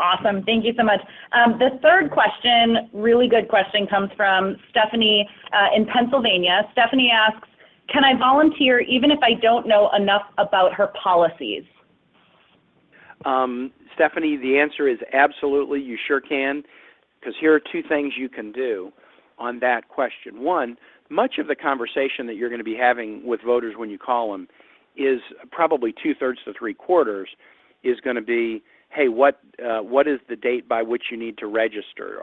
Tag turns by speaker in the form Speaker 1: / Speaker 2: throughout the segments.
Speaker 1: Awesome. Thank you so much. The third question, really good question, comes from Stephanie in Pennsylvania. Stephanie asks, can I volunteer even if I don't know enough about her policies?
Speaker 2: Stephanie, the answer is absolutely, you sure can, because here are two things you can do on that question. One, much of the conversation that you're going to be having with voters when you call them is probably 2/3 to 3/4 is going to be, hey, what is the date by which you need to register?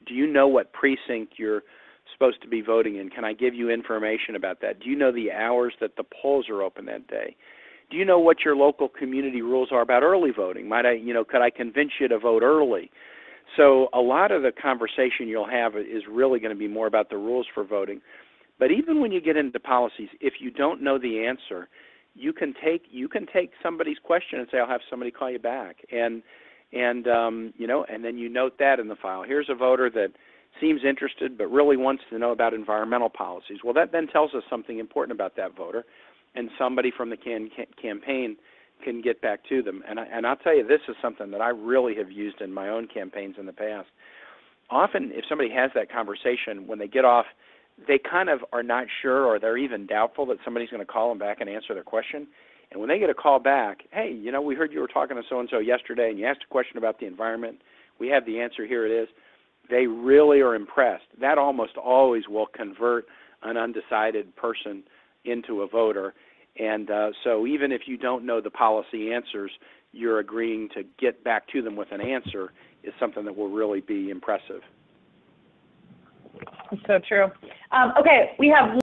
Speaker 2: Do you know what precinct you're supposed to be voting in? Can I give you information about that? Do you know the hours that the polls are open that day? Do you know what your local community rules are about early voting? Could I convince you to vote early? So a lot of the conversation you'll have is really going to be more about the rules for voting. But even when you get into policies, if you don't know the answer, you can take somebody's question and say, I'll have somebody call you back, and then you note that in the file. Here's a voter that seems interested but really wants to know about environmental policies. Well, that then tells us something important about that voter, and somebody from the campaign can get back to them. And I'll tell you, this is something that I really have used in my own campaigns in the past. Often, if somebody has that conversation, when they get off, they kind of are not sure, or they're even doubtful that somebody's going to call them back and answer their question. And when they get a call back, hey, we heard you were talking to so-and-so yesterday, and you asked a question about the environment. We have the answer. Here it is. They really are impressed. That almost always will convert an undecided person into a voter. And so even if you don't know the policy answers, you're agreeing to get back to them with an answer is something that will really be impressive.
Speaker 1: That's so true. Okay, we have